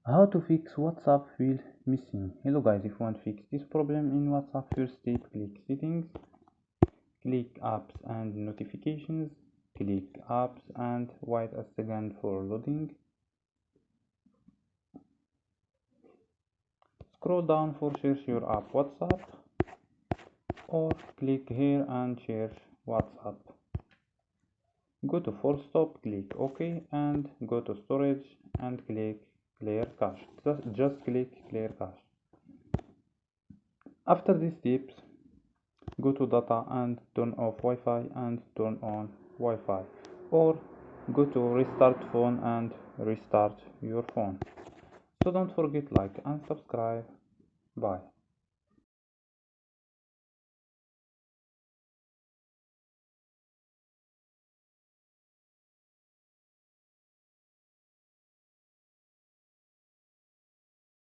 How to fix WhatsApp file missing? Hello guys, if you want to fix this problem in WhatsApp, first step, click settings, click apps and notifications, click apps and wait a second for loading. Scroll down for search your app WhatsApp, or click here and search WhatsApp. Go to full stop, click OK, and go to storage and click clear cache. Just click clear cache. After these steps, go to data and turn off Wi-Fi and turn on Wi-Fi, or go to restart phone and restart your phone. So don't forget like and subscribe. Bye.